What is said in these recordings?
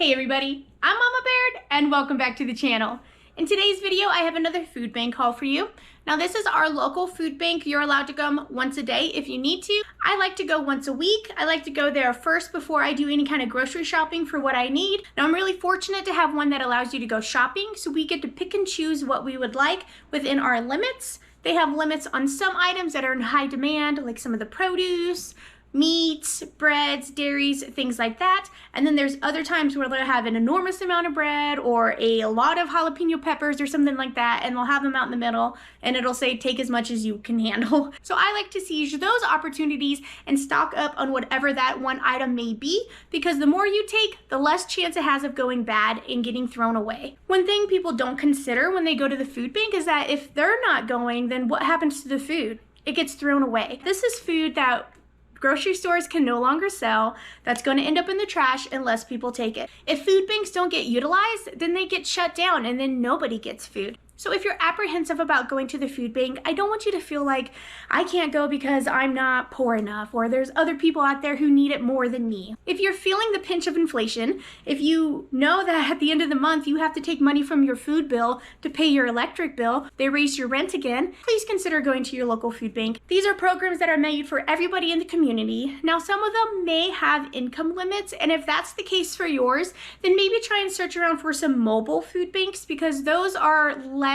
Hey everybody, I'm Mama Baird and welcome back to the channel. In today's video, I have another food bank haul for you. Now this is our local food bank. You're allowed to come once a day if you need to. I like to go once a week. I like to go there first before I do any kind of grocery shopping for what I need. Now I'm really fortunate to have one that allows you to go shopping, so we get to pick and choose what we would like within our limits. They have limits on some items that are in high demand, like some of the produce, meats, breads, dairies, things like that. And then there's other times where they'll have an enormous amount of bread or a lot of jalapeno peppers or something like that, and they'll have them out in the middle and it'll say take as much as you can handle. So I like to seize those opportunities and stock up on whatever that one item may be, because the more you take, the less chance it has of going bad and getting thrown away. One thing people don't consider when they go to the food bank is that if they're not going, then what happens to the food? It gets thrown away. This is food that grocery stores can no longer sell, that's going to end up in the trash unless people take it. If food banks don't get utilized, then they get shut down and then nobody gets food. So if you're apprehensive about going to the food bank, I don't want you to feel like I can't go because I'm not poor enough or there's other people out there who need it more than me. If you're feeling the pinch of inflation, if you know that at the end of the month you have to take money from your food bill to pay your electric bill, they raise your rent again, please consider going to your local food bank. These are programs that are made for everybody in the community. Now some of them may have income limits, and if that's the case for yours, then maybe try and search around for some mobile food banks, because those are less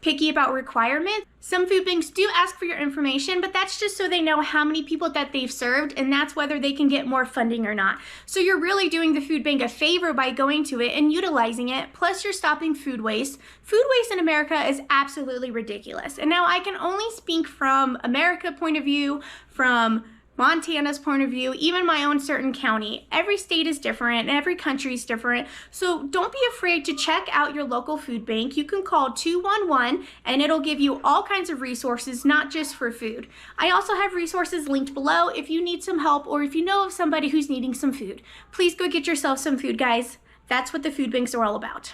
picky about requirements. Some food banks do ask for your information, but that's just so they know how many people that they've served, and that's whether they can get more funding or not. So you're really doing the food bank a favor by going to it and utilizing it, plus you're stopping food waste. Food waste in America is absolutely ridiculous. And now I can only speak from America's point of view, from Montana's point of view, even my own certain county. Every state is different and every country is different. So don't be afraid to check out your local food bank. You can call 211 and it'll give you all kinds of resources, not just for food. I also have resources linked below if you need some help or if you know of somebody who's needing some food. Please go get yourself some food, guys. That's what the food banks are all about.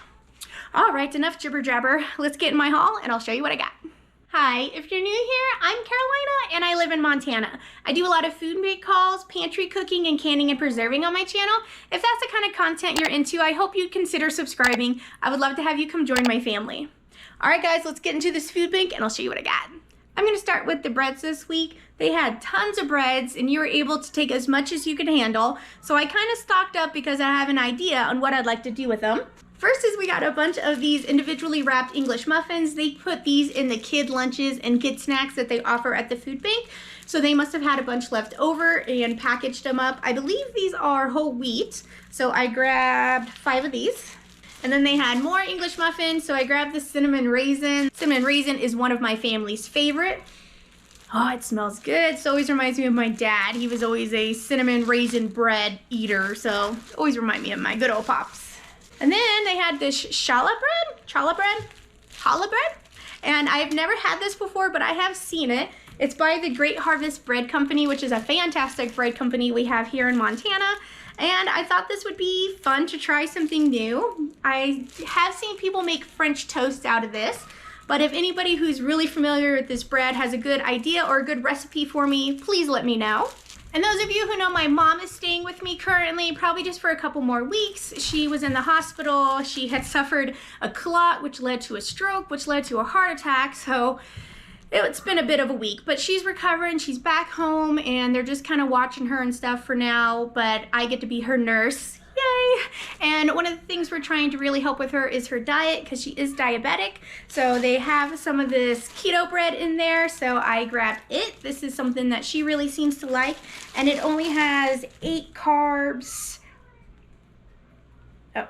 All right, enough jibber jabber. Let's get in my haul and I'll show you what I got. Hi, if you're new here, I'm Carolina and I live in Montana. I do a lot of food bank hauls, pantry cooking, and canning and preserving on my channel. If that's the kind of content you're into, I hope you'd consider subscribing. I would love to have you come join my family. All right guys, let's get into this food bank and I'll show you what I got. I'm gonna start with the breads this week. They had tons of breads and you were able to take as much as you could handle. So I kind of stocked up because I have an idea on what I'd like to do with them. First is we got a bunch of these individually wrapped English muffins. They put these in the kid lunches and kid snacks that they offer at the food bank. So they must have had a bunch left over and packaged them up. I believe these are whole wheat. So I grabbed 5 of these. And then they had more English muffins. So I grabbed the cinnamon raisin. Cinnamon raisin is one of my family's favorite. Oh, it smells good. It always reminds me of my dad. He was always a cinnamon raisin bread eater. So it always reminds me of my good old pops. And then they had this challah bread, and I've never had this before, but I have seen it. It's by the Great Harvest Bread Company, which is a fantastic bread company we have here in Montana. And I thought this would be fun to try something new. I have seen people make French toast out of this, but if anybody who's really familiar with this bread has a good idea or a good recipe for me, please let me know. And those of you who know, my mom is staying with me currently, probably just for a couple more weeks. She was in the hospital. She had suffered a clot, which led to a stroke, which led to a heart attack. So it's been a bit of a week, but she's recovering. She's back home and they're just kind of watching her and stuff for now, but I get to be her nurse. Yay! And one of the things we're trying to really help with her is her diet, because she is diabetic. So they have some of this keto bread in there, so I grabbed it. This is something that she really seems to like, and it only has 8 carbs. Oh,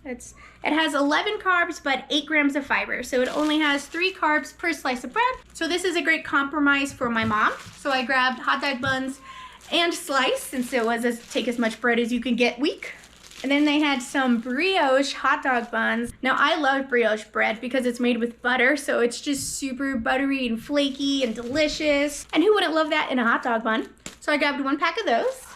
it has 11 carbs but 8 grams of fiber, so it only has 3 carbs per slice of bread. So this is a great compromise for my mom. So I grabbed hot dog buns and slice, since it was take as much bread as you can get week. And then they had some brioche hot dog buns. Now I love brioche bread because it's made with butter, so it's just super buttery and flaky and delicious. And who wouldn't love that in a hot dog bun? So I grabbed 1 pack of those.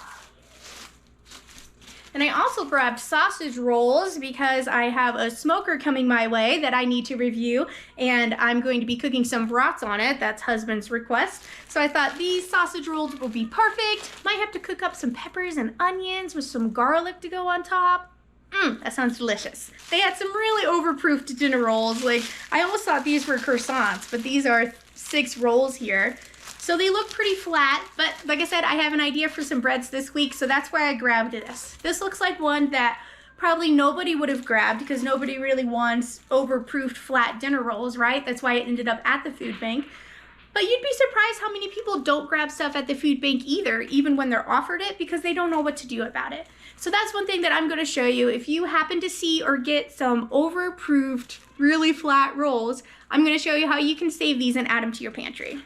And I also grabbed sausage rolls because I have a smoker coming my way that I need to review, and I'm going to be cooking some brats on it. That's husband's request. So I thought these sausage rolls will be perfect. Might have to cook up some peppers and onions with some garlic to go on top. That sounds delicious. They had some really overproofed dinner rolls. Like, I almost thought these were croissants, but these are 6 rolls here. So they look pretty flat, but like I said, I have an idea for some breads this week, so that's why I grabbed this. This looks like one that probably nobody would have grabbed because nobody really wants overproofed flat dinner rolls, right? That's why it ended up at the food bank. But you'd be surprised how many people don't grab stuff at the food bank either, even when they're offered it, because they don't know what to do about it. So that's one thing that I'm going to show you. If you happen to see or get some overproofed, really flat rolls, I'm going to show you how you can save these and add them to your pantry.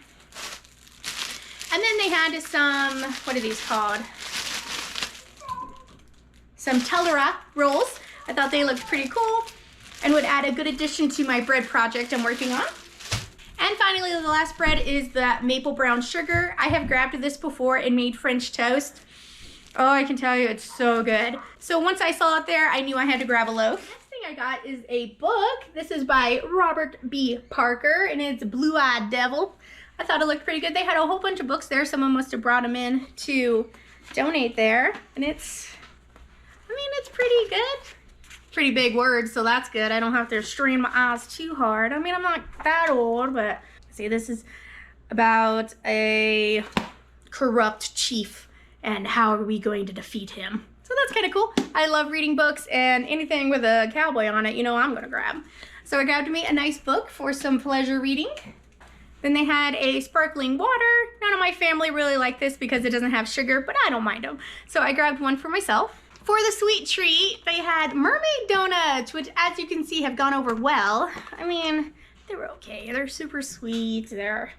And then they had some, what are these called? Some Tellera rolls. I thought they looked pretty cool and would add a good addition to my bread project I'm working on. And finally, the last bread is the maple brown sugar. I have grabbed this before and made French toast. Oh, I can tell you, it's so good. So once I saw it there, I knew I had to grab a loaf. Next thing I got is a book. This is by Robert B. Parker, and it's Blue-Eyed Devil. I thought it looked pretty good. They had a whole bunch of books there. Someone must have brought them in to donate there. And it's pretty good. Pretty big words, so that's good. I don't have to strain my eyes too hard. I mean, I'm not that old, but see, this is about a corrupt chief and how are we going to defeat him. So that's kind of cool. I love reading books, and anything with a cowboy on it, you know, I'm gonna grab. So I grabbed me a nice book for some pleasure reading. Then they had a sparkling water. None of my family really like this because it doesn't have sugar, but I don't mind them. So I grabbed one for myself. For the sweet treat, they had mermaid donuts, which as you can see have gone over well. I mean, they were okay. They're super sweet. They're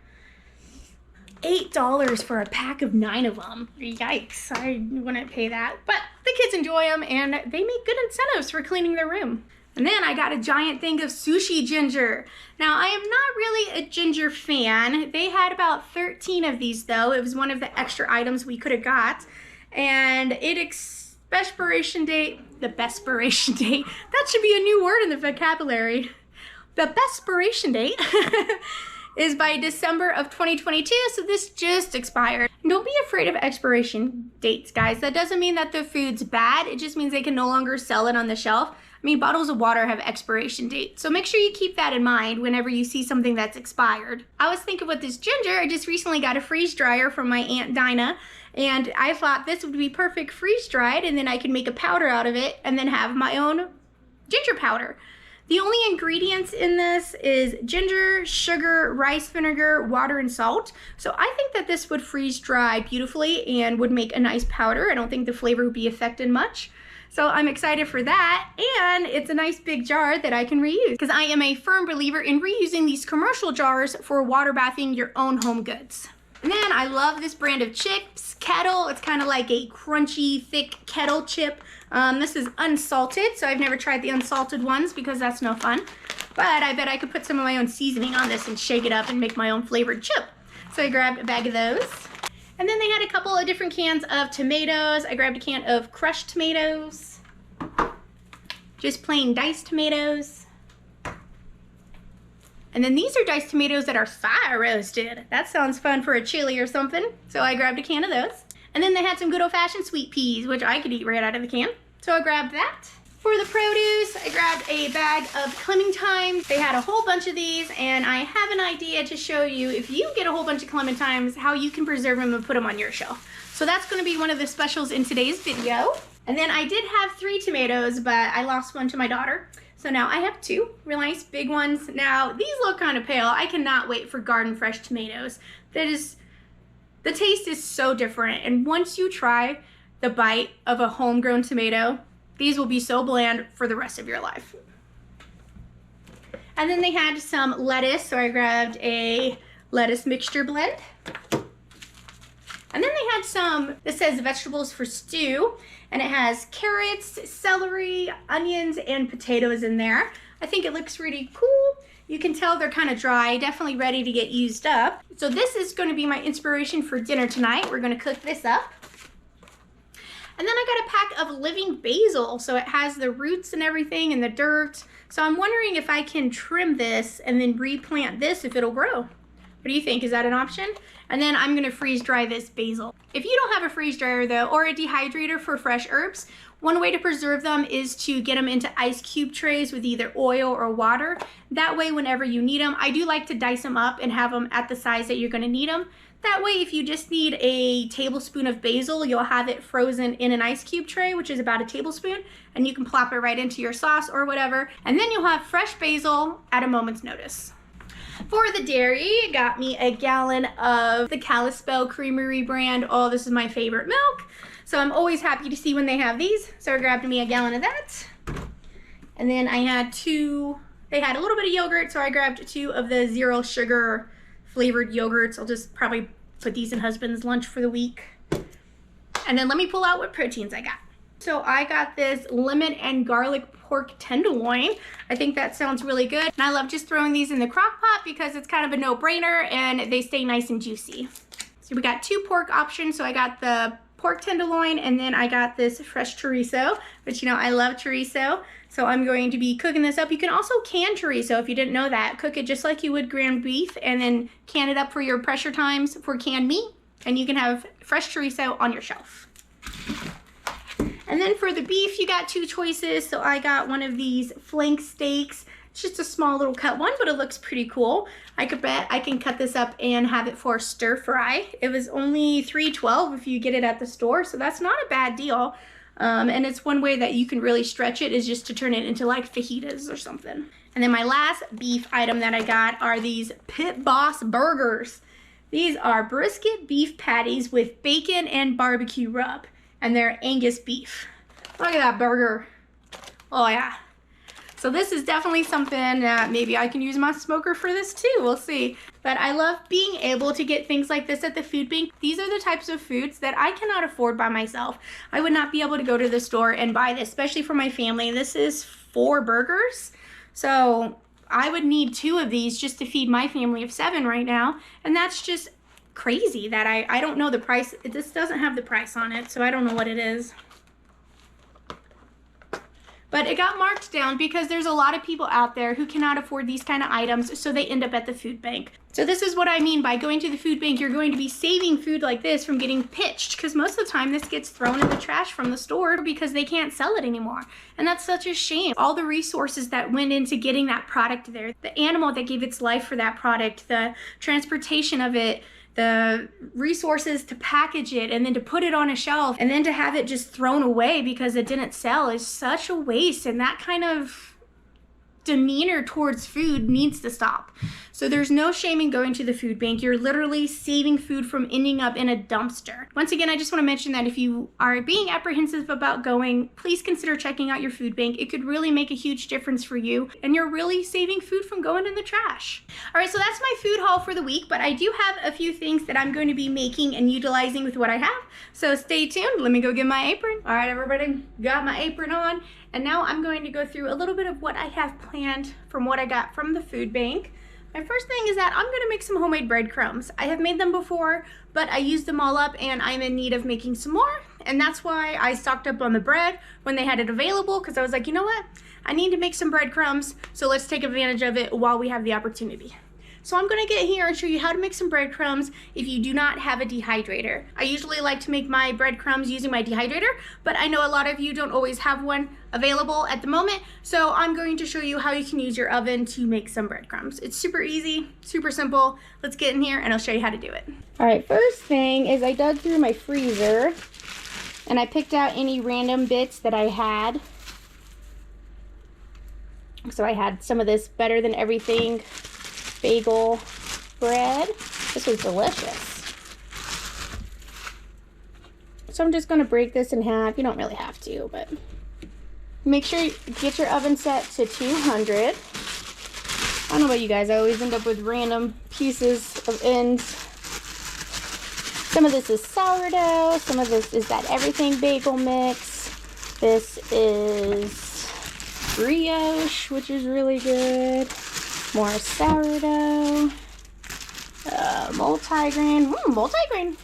$8 for a pack of 9 of them. Yikes, I wouldn't pay that. But the kids enjoy them and they make good incentives for cleaning their room. And then I got a giant thing of sushi ginger. Now, I am not really a ginger fan. They had about 13 of these though. It was one of the extra items we could have got. And expiration date, the bestpiration date, that should be a new word in the vocabulary. The bestpiration date is by December of 2022, so this just expired. Don't be afraid of expiration dates, guys. That doesn't mean that the food's bad. It just means they can no longer sell it on the shelf. I mean, bottles of water have expiration dates, so make sure you keep that in mind whenever you see something that's expired. I was thinking with this ginger, I just recently got a freeze dryer from my Aunt Dinah, and I thought this would be perfect freeze dried, and then I could make a powder out of it and then have my own ginger powder. The only ingredients in this is ginger, sugar, rice vinegar, water, and salt. So I think that this would freeze dry beautifully and would make a nice powder. I don't think the flavor would be affected much. So I'm excited for that, and it's a nice big jar that I can reuse because I am a firm believer in reusing these commercial jars for water bathing your own home goods. And then I love this brand of chips, Kettle. It's kind of like a crunchy, thick Kettle chip. This is unsalted, so I've never tried the unsalted ones because that's no fun. But I bet I could put some of my own seasoning on this and shake it up and make my own flavored chip. So I grabbed a bag of those. And then they had a couple of different cans of tomatoes. I grabbed a can of crushed tomatoes. Just plain diced tomatoes. And then these are diced tomatoes that are fire roasted. That sounds fun for a chili or something. So I grabbed a can of those. And then they had some good old-fashioned sweet peas, which I could eat right out of the can. So I grabbed that. For the produce, I grabbed a bag of clementines. They had a whole bunch of these, and I have an idea to show you, if you get a whole bunch of clementines, how you can preserve them and put them on your shelf. So that's gonna be one of the specials in today's video. And then I did have 3 tomatoes, but I lost one to my daughter. So now I have 2 real nice big ones. Now, these look kind of pale. I cannot wait for garden fresh tomatoes. The taste is so different, and once you try the bite of a homegrown tomato, these will be so bland for the rest of your life. And then they had some lettuce, so I grabbed a lettuce mixture blend. And then they had some, this says vegetables for stew, and it has carrots, celery, onions, and potatoes in there. I think it looks really cool. You can tell they're kind of dry, definitely ready to get used up. So this is going to be my inspiration for dinner tonight. We're going to cook this up. And then I got a pack of living basil. So it has the roots and everything and the dirt. So I'm wondering if I can trim this and then replant this if it'll grow. What do you think? Is that an option? And then I'm going to freeze dry this basil. If you don't have a freeze dryer though, or a dehydrator for fresh herbs, One way to preserve them is to get them into ice cube trays with either oil or water. That way, whenever you need them, I do like to dice them up and have them at the size that you're gonna need them. That way, if you just need a tablespoon of basil, you'll have it frozen in an ice cube tray, which is about a tablespoon, and you can plop it right into your sauce or whatever. And then you'll have fresh basil at a moment's notice. For the dairy, got me a gallon of the Kalispell Creamery brand. Oh, this is my favorite milk. So I'm always happy to see when they have these. So I grabbed me a gallon of that. And then I had they had a little bit of yogurt, so I grabbed 2 of the 0 sugar flavored yogurts. I'll just probably put these in husband's lunch for the week. And then let me pull out what proteins I got. So I got this lemon and garlic pork tenderloin. I think that sounds really good. And I love just throwing these in the crock pot because it's kind of a no-brainer and they stay nice and juicy. So we got 2 pork options. So I got the pork tenderloin and then I got this fresh chorizo, which, you know, I love chorizo. So I'm going to be cooking this up. You can also can chorizo if you didn't know that. Cook it just like you would ground beef and then can it up for your pressure times for canned meat. And you can have fresh chorizo on your shelf. And then for the beef, you got 2 choices. So I got one of these flank steaks. It's just a small little cut one, but it looks pretty cool. I could bet I can cut this up and have it for stir fry. It was only $3.12 if you get it at the store, so that's not a bad deal. And it's one way that you can really stretch it is just to turn it into like fajitas or something. And then my last beef item that I got are these Pit Boss burgers. These are brisket beef patties with bacon and barbecue rub. And they're Angus beef. Look at that burger. Oh yeah. So this is definitely something that maybe I can use my smoker for this too. We'll see. But I love being able to get things like this at the food bank. These are the types of foods that I cannot afford by myself. I would not be able to go to the store and buy this, especially for my family. This is 4 burgers. So I would need 2 of these just to feed my family of 7 right now. And that's just crazy that I don't know the price. This doesn't have the price on it, so I don't know what it is. But it got marked down because there's a lot of people out there who cannot afford these kind of items, so they end up at the food bank. So this is what I mean by going to the food bank. You're going to be saving food like this from getting pitched, because most of the time this gets thrown in the trash from the store because they can't sell it anymore. And that's such a shame. All the resources that went into getting that product there, the animal that gave its life for that product, the transportation of it, the resources to package it and then to put it on a shelf and then to have it just thrown away because it didn't sell is such a waste. And that kind of demeanor towards food needs to stop. So there's no shame in going to the food bank. You're literally saving food from ending up in a dumpster. Once again, I just want to mention that if you are being apprehensive about going, please consider checking out your food bank. It could really make a huge difference for you, and you're really saving food from going in the trash. All right, so that's my food haul for the week, but I do have a few things that I'm going to be making and utilizing with what I have. So stay tuned. Let me go get my apron. All right, everybody, got my apron on, and now I'm going to go through a little bit of what I have planned from what I got from the food bank. My first thing is that I'm going to make some homemade breadcrumbs. I have made them before, but I used them all up and I'm in need of making some more. And that's why I stocked up on the bread when they had it available, because I was like, you know what? I need to make some breadcrumbs, so let's take advantage of it while we have the opportunity. So I'm going to get here and show you how to make some breadcrumbs if you do not have a dehydrator. I usually like to make my breadcrumbs using my dehydrator, but I know a lot of you don't always have one available at the moment, so I'm going to show you how you can use your oven to make some breadcrumbs. It's super easy, super simple. Let's get in here and I'll show you how to do it. All right, first thing is I dug through my freezer and I picked out any random bits that I had. So I had some of this Better Than Everything bagel bread. This was delicious. So I'm just going to break this in half. You don't really have to, but make sure you get your oven set to 200. I don't know about you guys, I always end up with random pieces of ends. Some of this is sourdough, some of this is that everything bagel mix. This is brioche, which is really good. More sourdough, multigrain, multigrain.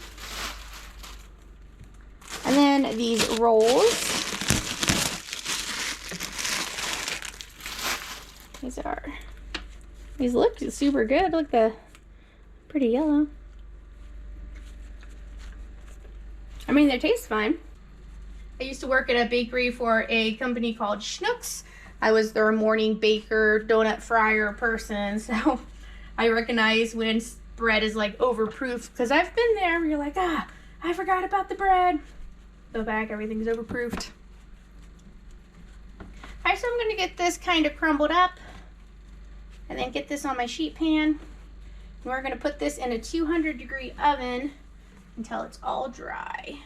And then these rolls. These look super good. Look, the pretty yellow. I mean, they taste fine. I used to work at a bakery for a company called Schnucks. I was their morning baker, donut fryer person, so I recognize when bread is like overproof, because I've been there where you're like, ah, I forgot about the bread. Go back, everything's overproofed. Alright, so I'm going to get this kind of crumbled up and then get this on my sheet pan. And we're going to put this in a 200-degree oven until it's all dry.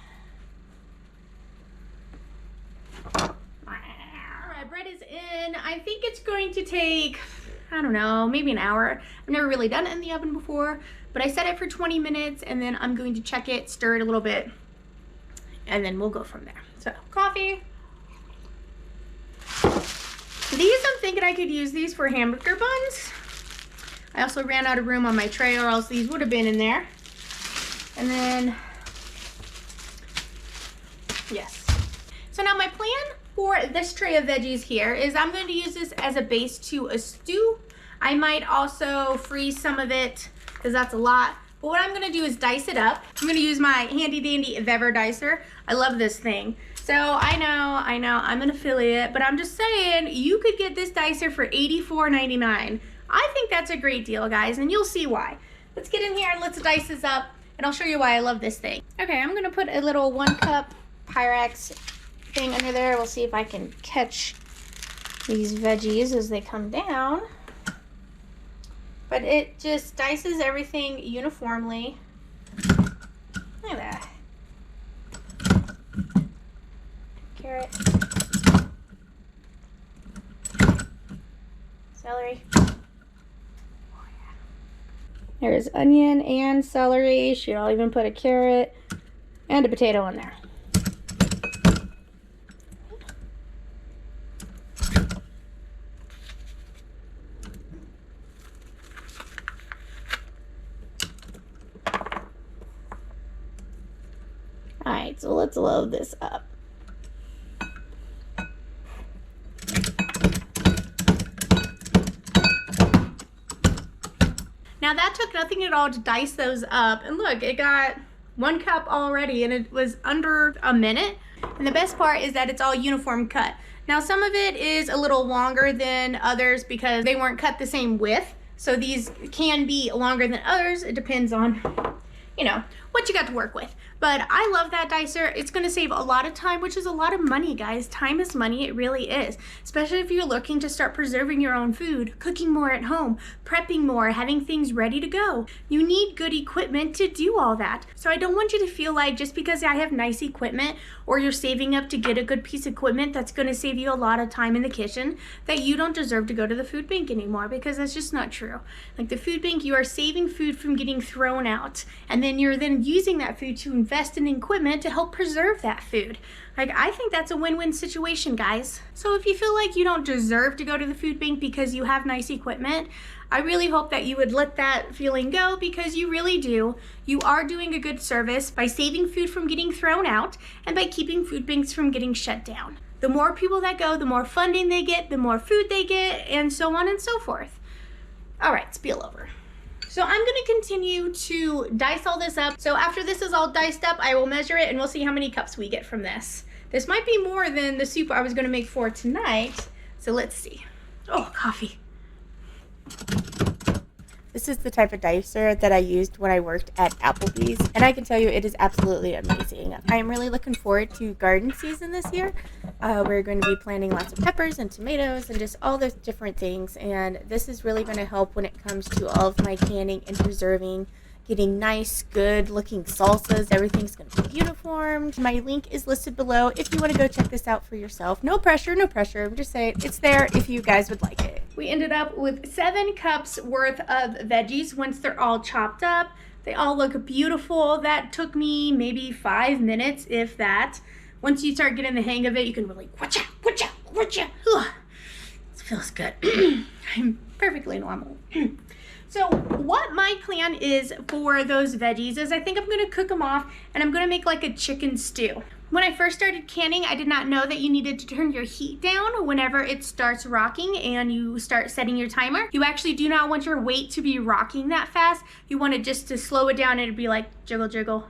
Alright, bread is in. I think it's going to take, I don't know, maybe an hour. I've never really done it in the oven before, but I set it for 20 minutes and then I'm going to check it, stir it a little bit, and then we'll go from there. So, coffee. These, I'm thinking I could use these for hamburger buns. I also ran out of room on my tray, or else these would have been in there. And then, yes. So now my plan for this tray of veggies here is I'm going to use this as a base to a stew. I might also freeze some of it because that's a lot. But what I'm going to do is dice it up. I'm going to use my handy dandy Vevor dicer. I love this thing. So I know, I'm an affiliate, but I'm just saying you could get this dicer for $84.99. I think that's a great deal, guys, and you'll see why. Let's get in here and let's dice this up, and I'll show you why I love this thing. Okay, I'm going to put a little 1 cup Pyrex thing under there. We'll see if I can catch these veggies as they come down. But it just dices everything uniformly. Look at that. Carrot. Celery. Oh, yeah. There's onion and celery. Shoot, I'll even put a carrot and a potato in there. Alright, so let's load this up. Now that took nothing at all to dice those up, and look, it got 1 cup already, and it was under a minute. And the best part is that it's all uniform cut. Now some of it is a little longer than others because they weren't cut the same width, so these can be longer than others. It depends on, you know, what you got to work with. But I love that dicer. It's going to save a lot of time, which is a lot of money, guys. Time is money. It really is. Especially if you're looking to start preserving your own food, cooking more at home, prepping more, having things ready to go. You need good equipment to do all that. So I don't want you to feel like just because I have nice equipment or you're saving up to get a good piece of equipment that's going to save you a lot of time in the kitchen, that you don't deserve to go to the food bank anymore, because that's just not true. Like the food bank, you are saving food from getting thrown out, and then you're then using that food to invest in equipment to help preserve that food. Like, I think that's a win-win situation, guys. So if you feel like you don't deserve to go to the food bank because you have nice equipment, I really hope that you would let that feeling go, because you really do. You are doing a good service by saving food from getting thrown out and by keeping food banks from getting shut down. The more people that go, the more funding they get, the more food they get, and so on and so forth. All right, spill over. So I'm gonna continue to dice all this up. So after this is all diced up, I will measure it and we'll see how many cups we get from this. This might be more than the soup I was gonna make for tonight. So let's see. Oh, coffee. This is the type of dicer that I used when I worked at Applebee's, and I can tell you it is absolutely amazing. I am really looking forward to garden season this year. We're going to be planting lots of peppers and tomatoes and just all those different things, and this is really going to help when it comes to all of my canning and preserving, getting nice, good looking salsas. Everything's going to be uniformed. My link is listed below if you want to go check this out for yourself. No pressure, no pressure. I'm just saying it's there if you guys would like it. We ended up with 7 cups worth of veggies once they're all chopped up. They all look beautiful. That took me maybe 5 minutes, if that. Once you start getting the hang of it, you can really whatcha. This feels good. I'm perfectly normal. So what my plan is for those veggies is I think I'm going to cook them off and I'm going to make like a chicken stew. When I first started canning, I did not know that you needed to turn your heat down whenever it starts rocking and you start setting your timer. You actually do not want your weight to be rocking that fast. You want it just to slow it down and it'd be like jiggle, jiggle,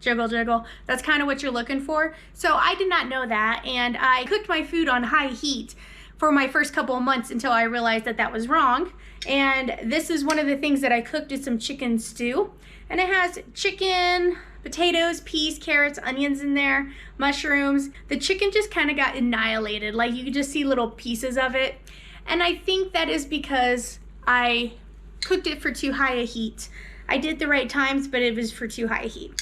jiggle, jiggle. That's kind of what you're looking for. So I did not know that, and I cooked my food on high heat for my first couple of months until I realized that that was wrong. And this is one of the things that I cooked is some chicken stew. And it has chicken, potatoes, peas, carrots, onions in there, mushrooms. The chicken just kind of got annihilated. Like you could just see little pieces of it. And I think that is because I cooked it for too high a heat. I did the right times, but it was for too high a heat.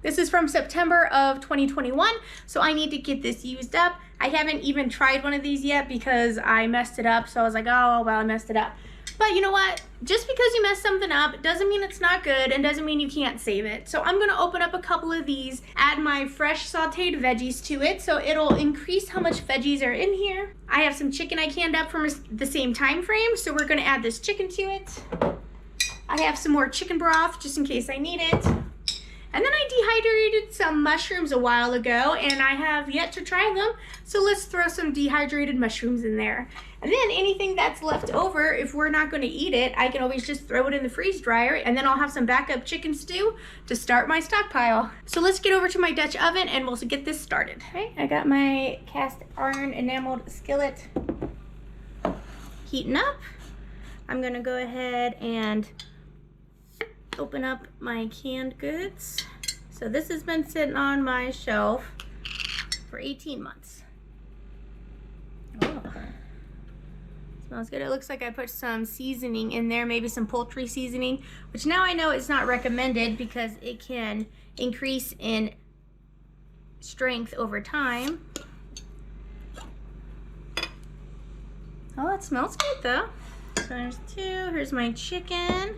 This is from September of 2021, so I need to get this used up. I haven't even tried one of these yet because I messed it up, so I was like, oh, well, I messed it up. But you know what? Just because you mess something up doesn't mean it's not good and doesn't mean you can't save it. So I'm gonna open up a couple of these, add my fresh sauteed veggies to it, so it'll increase how much veggies are in here. I have some chicken I canned up from the same time frame, so we're gonna add this chicken to it. I have some more chicken broth just in case I need it. And then I dehydrated some mushrooms a while ago, and I have yet to try them. So let's throw some dehydrated mushrooms in there. And then anything that's left over, if we're not gonna eat it, I can always just throw it in the freeze dryer, and then I'll have some backup chicken stew to start my stockpile. So let's get over to my Dutch oven and we'll get this started. Okay, I got my cast iron enameled skillet heating up. I'm gonna go ahead and open up my canned goods. So this has been sitting on my shelf for 18 months. Oh, smells good. It looks like I put some seasoning in there, maybe some poultry seasoning, which now I know it's not recommended because it can increase in strength over time. Oh, it smells good though. So there's two. Here's my chicken.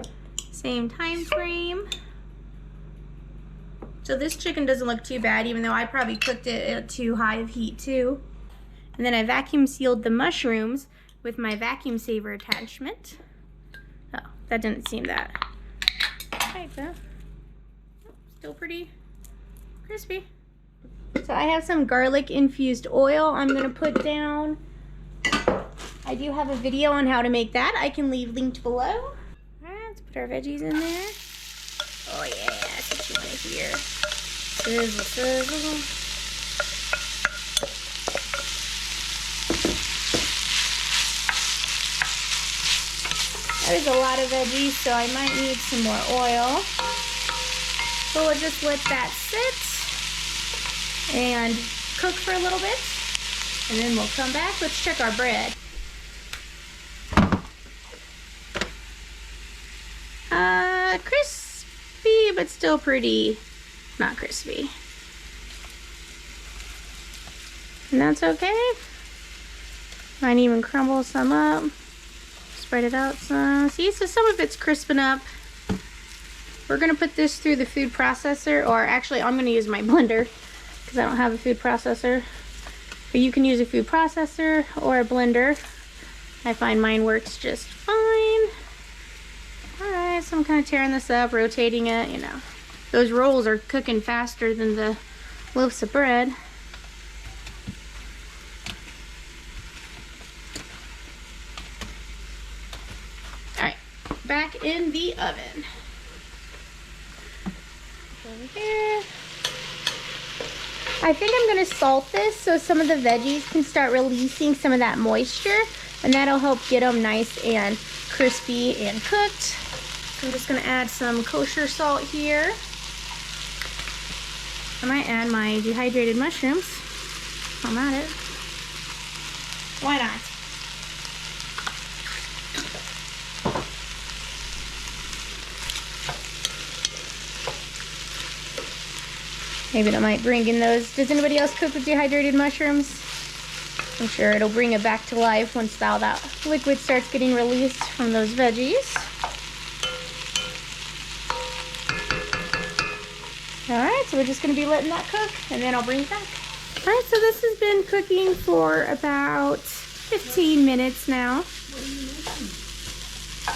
Same time frame. So this chicken doesn't look too bad, even though I probably cooked it at too high of heat too. And then I vacuum sealed the mushrooms with my vacuum saver attachment. Oh, that didn't seem that tight though. Still pretty crispy. So I have some garlic infused oil I'm gonna put down. I do have a video on how to make that. I can leave linked below. Let's put our veggies in there. Oh yeah, that's what you want to hear. Sizzle, sizzle. That is a lot of veggies, so I might need some more oil. So we'll just let that sit and cook for a little bit. And then we'll come back. Let's check our bread. Crispy, but still pretty not crispy. And that's okay. Might even crumble some up. Spread it out some. See, so some of it's crisping up. We're gonna put this through the food processor, or actually I'm gonna use my blender because I don't have a food processor. But you can use a food processor or a blender. I find mine works just fine. Alright, so I'm kind of tearing this up, rotating it, you know. Those rolls are cooking faster than the loaves of bread. Alright, back in the oven. Over here. I think I'm going to salt this so some of the veggies can start releasing some of that moisture, and that'll help get them nice and crispy and cooked. I'm just going to add some kosher salt here. I might add my dehydrated mushrooms. I'm at it. Why not? Maybe I might bring in those. Does anybody else cook with dehydrated mushrooms? I'm sure it'll bring it back to life once all that liquid starts getting released from those veggies. Alright, so we're just going to be letting that cook, and then I'll bring it back. Alright, so this has been cooking for about 15 minutes now.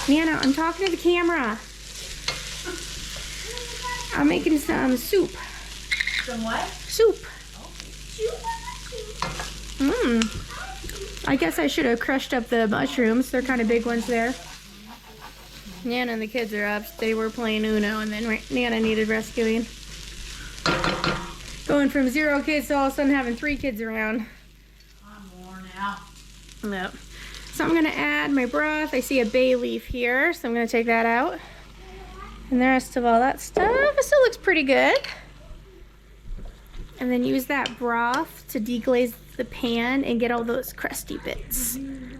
Nana, I'm talking to the camera. I'm making some soup. Some what? Soup. I guess I should have crushed up the mushrooms. They're kind of big ones there. Nana and the kids are up. They were playing Uno, and then Nana needed rescuing. Going from 0 kids to all of a sudden having 3 kids around. I'm worn out. Yep. So I'm gonna add my broth. I see a bay leaf here, so I'm gonna take that out. And the rest of all that stuff, it still looks pretty good. And then use that broth to deglaze the pan and get all those crusty bits.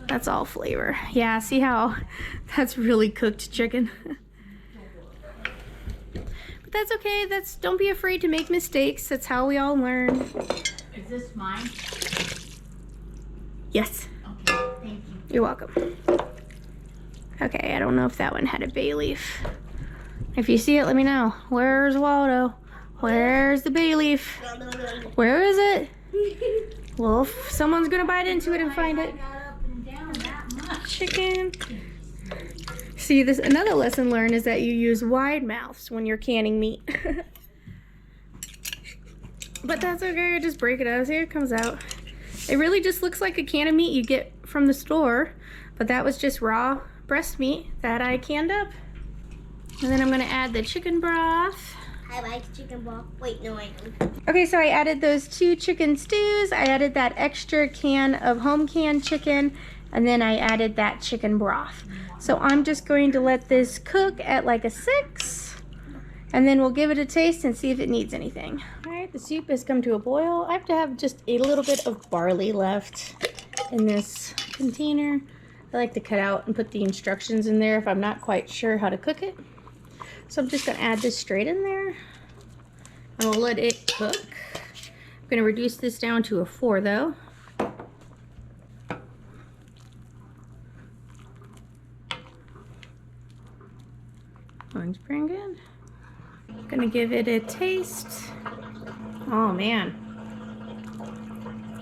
That's all flavor. Yeah, see how that's really cooked chicken. But that's okay. Don't be afraid to make mistakes. That's how we all learn. Is this mine? Yes. Okay, thank you. You're welcome. Okay, I don't know if that one had a bay leaf. If you see it, let me know. Where's Waldo? Where's the bay leaf? Where is it? Well, if someone's gonna bite into it and find it. Chicken. See, this another lesson learned is that you use wide mouths when you're canning meat. But that's okay, I just break it out. See, it comes out. It really just looks like a can of meat you get from the store, but that was just raw breast meat that I canned up. And then I'm gonna add the chicken broth. I like chicken broth. Wait, no, I don't. Okay, so I added those 2 chicken stews. I added that extra can of home canned chicken, and then I added that chicken broth. So I'm just going to let this cook at like a 6, and then we'll give it a taste and see if it needs anything. All right, the soup has come to a boil. I have to have just a little bit of barley left in this container. I like to cut out and put the instructions in there if I'm not quite sure how to cook it. So I'm just gonna add this straight in there, and we'll let it cook. I'm gonna reduce this down to a 4 though. Looks pretty good. Gonna give it a taste. Oh man,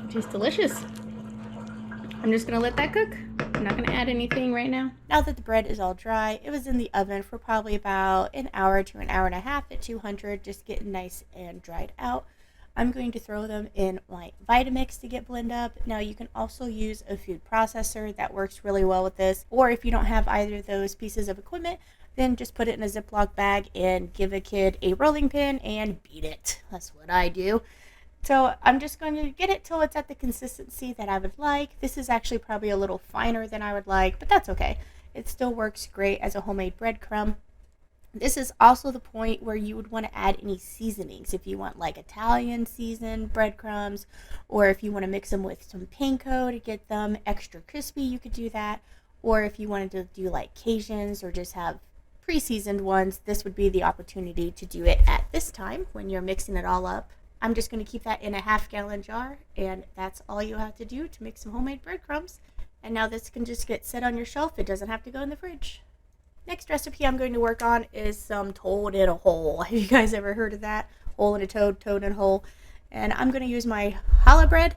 it tastes delicious. I'm just gonna let that cook. I'm not gonna add anything right now. Now that the bread is all dry, it was in the oven for probably about an hour to an hour and a half at 200, just getting nice and dried out. I'm going to throw them in my Vitamix to get blend up. Now you can also use a food processor that works really well with this, or if you don't have either of those pieces of equipment, then just put it in a Ziploc bag and give a kid a rolling pin and beat it. That's what I do. So I'm just going to get it till it's at the consistency that I would like. This is actually probably a little finer than I would like, but that's okay. It still works great as a homemade breadcrumb. This is also the point where you would want to add any seasonings. If you want like Italian seasoned breadcrumbs, or if you want to mix them with some panko to get them extra crispy, you could do that. Or if you wanted to do like Cajuns or just have pre-seasoned ones, this would be the opportunity to do it at this time when you're mixing it all up. I'm just going to keep that in a half-gallon jar, and that's all you have to do to make some homemade breadcrumbs. And now this can just get set on your shelf. It doesn't have to go in the fridge. Next recipe I'm going to work on is some toad in a hole. Have you guys ever heard of that? Hole in a toad, toad in a hole. And I'm going to use my challah bread.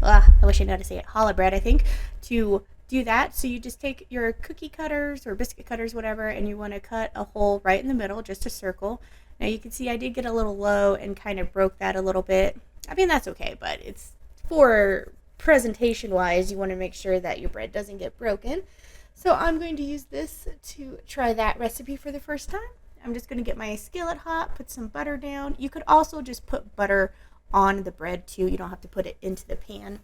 I wish I knew how to say it. Challah bread, I think, to do that. So you just take your cookie cutters or biscuit cutters, whatever, and you want to cut a hole right in the middle, just a circle. Now you can see I did get a little low and kind of broke that a little bit. I mean, that's okay, but it's for presentation wise, you want to make sure that your bread doesn't get broken. So I'm going to use this to try that recipe for the first time. I'm just going to get my skillet hot, put some butter down. You could also just put butter on the bread too. You don't have to put it into the pan.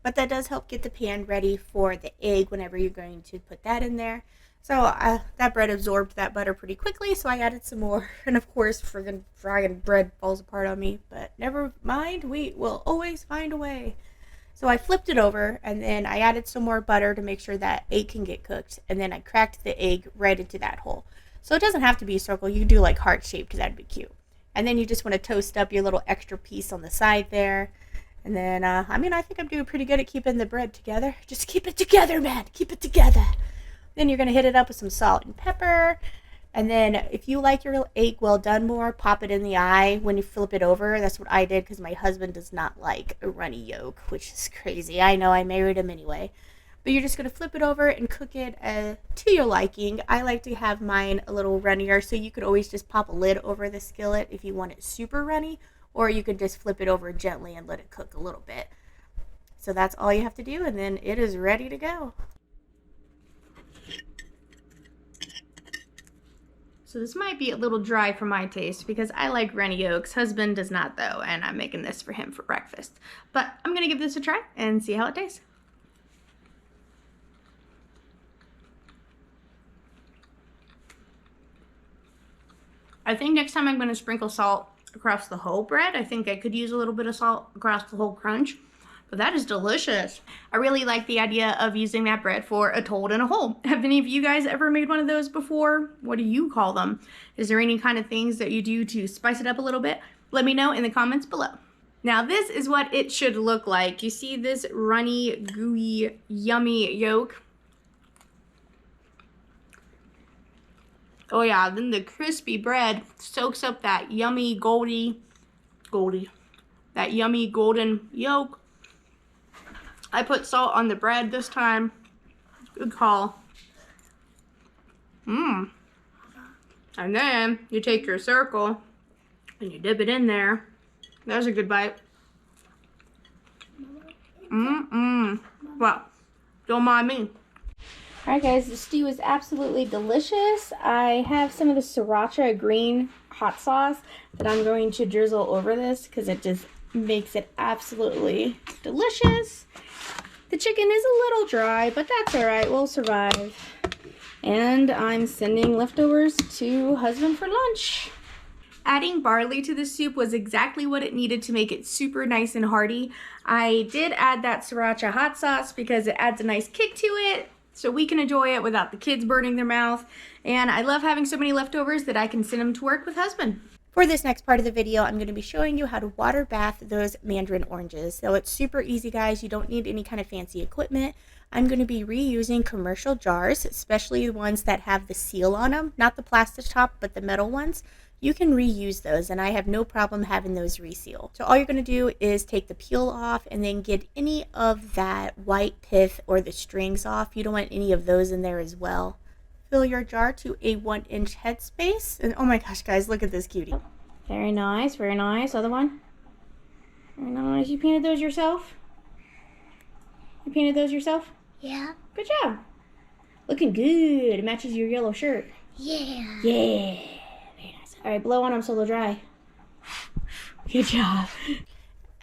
But that does help get the pan ready for the egg whenever you're going to put that in there. So that bread absorbed that butter pretty quickly, so I added some more. And of course, friggin' frying bread falls apart on me. But never mind, we will always find a way. So I flipped it over, and then I added some more butter to make sure that egg can get cooked. And then I cracked the egg right into that hole. So it doesn't have to be a circle. You can do like heart shaped, because that'd be cute. And then you just want to toast up your little extra piece on the side there. And then, I think I'm doing pretty good at keeping the bread together. Just keep it together, man. Keep it together. Then you're going to hit it up with some salt and pepper. And then if you like your egg well done more, pop it in the eye when you flip it over. That's what I did because my husband does not like a runny yolk, which is crazy. I know, I married him anyway. But you're just going to flip it over and cook it to your liking. I like to have mine a little runnier, so you could always just pop a lid over the skillet if you want it super runny. Or you could just flip it over gently and let it cook a little bit. So that's all you have to do, and then it is ready to go. So this might be a little dry for my taste because I like runny yolks. Husband does not though, and I'm making this for him for breakfast. But I'm gonna give this a try and see how it tastes. I think next time I'm gonna sprinkle salt across the whole bread. I think I could use a little bit of salt across the whole crunch. But that is delicious. I really like the idea of using that bread for a toad in a hole. Have any of you guys ever made one of those before? What do you call them? Is there any kind of things that you do to spice it up a little bit? Let me know in the comments below. Now this is what it should look like. You see this runny, gooey, yummy yolk? Oh yeah, then the crispy bread soaks up that yummy that yummy golden yolk. I put salt on the bread this time. Good call. And then you take your circle and you dip it in there. That's a good bite. Well, don't mind me. Alright guys, the stew is absolutely delicious. I have some of the sriracha green hot sauce that I'm going to drizzle over this because it just makes it absolutely delicious. The chicken is a little dry, but that's alright, we'll survive. And I'm sending leftovers to husband for lunch. Adding barley to the soup was exactly what it needed to make it super nice and hearty. I did add that sriracha hot sauce because it adds a nice kick to it, so we can enjoy it without the kids burning their mouth. And I love having so many leftovers that I can send them to work with husband. For this next part of the video, I'm going to be showing you how to water bath those mandarin oranges. So it's super easy, guys. You don't need any kind of fancy equipment. I'm going to be reusing commercial jars, especially the ones that have the seal on them, not the plastic top, but the metal ones. You can reuse those, and I have no problem having those reseal. So all you're going to do is take the peel off and then get any of that white pith or the strings off. You don't want any of those in there as well. Fill your jar to a 1-inch headspace. And oh my gosh, guys, look at this cutie. Very nice, very nice. Other one. Very nice. You painted those yourself? You painted those yourself? Yeah. Good job. Looking good. It matches your yellow shirt. Yeah. Yeah. Very nice. All right, blow on them so they'll dry. Good job.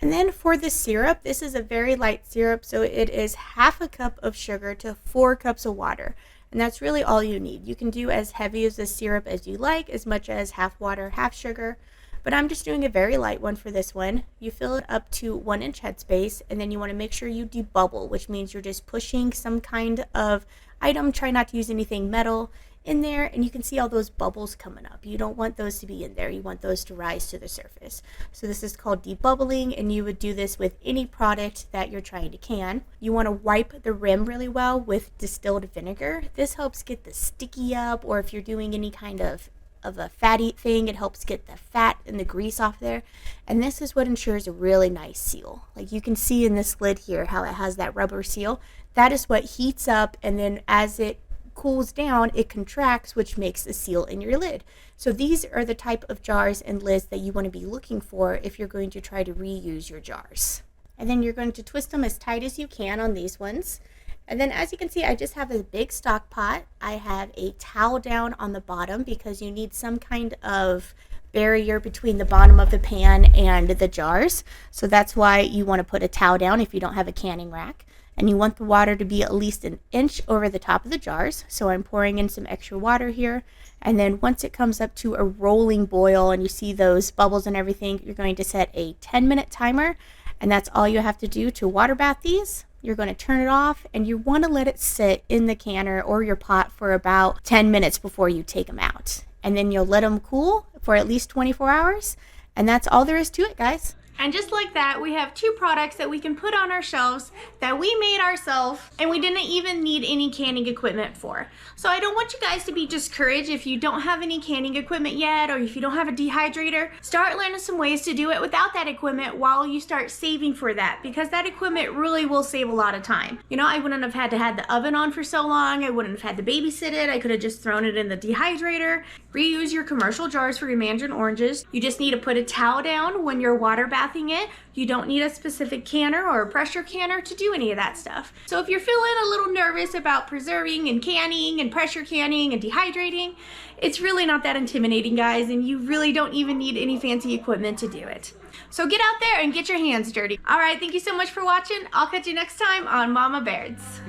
And then for the syrup, this is a very light syrup, so it is 1/2 cup of sugar to 4 cups of water. And that's really all you need. You can do as heavy as the syrup as you like, as much as 1/2 water, 1/2 sugar. But I'm just doing a very light one for this one. You fill it up to 1-inch headspace, and then you want to make sure you debubble, which means you're just pushing some kind of item. Try not to use anything metal in there, and you can see all those bubbles coming up. You don't want those to be in there. You want those to rise to the surface. So this is called debubbling, and you would do this with any product that you're trying to can. You want to wipe the rim really well with distilled vinegar. This helps get the sticky up, or if you're doing any kind of a fatty thing, it helps get the fat and the grease off there. And this is what ensures a really nice seal. Like you can see in this lid here how it has that rubber seal. That is what heats up, and then as it cools down, it contracts, which makes a seal in your lid. So these are the type of jars and lids that you want to be looking for if you're going to try to reuse your jars. And then you're going to twist them as tight as you can on these ones. And then as you can see, I just have a big stock pot. I have a towel down on the bottom because you need some kind of barrier between the bottom of the pan and the jars. So that's why you want to put a towel down if you don't have a canning rack. And you want the water to be at least 1 inch over the top of the jars. So I'm pouring in some extra water here. And then once it comes up to a rolling boil and you see those bubbles and everything, you're going to set a 10-minute timer. And that's all you have to do to water bath these. You're going to turn it off, and you want to let it sit in the canner or your pot for about 10 minutes before you take them out. And then you'll let them cool for at least 24 hours. And that's all there is to it, guys. And just like that, we have 2 products that we can put on our shelves that we made ourselves, and we didn't even need any canning equipment for. So I don't want you guys to be discouraged if you don't have any canning equipment yet, or if you don't have a dehydrator. Start learning some ways to do it without that equipment while you start saving for that, because that equipment really will save a lot of time. You know, I wouldn't have had to have the oven on for so long. I wouldn't have had to babysit it. I could have just thrown it in the dehydrator. Reuse your commercial jars for your mandarin oranges. You just need to put a towel down when you're water bathing bathing it. You don't need a specific canner or a pressure canner to do any of that stuff. So if you're feeling a little nervous about preserving and canning and pressure canning and dehydrating, it's really not that intimidating, guys, and you really don't even need any fancy equipment to do it. So get out there and get your hands dirty. All right, thank you so much for watching. I'll catch you next time on Mama Baird's.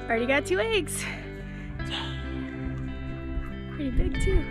Already got 2 eggs. Yay. Pretty big too.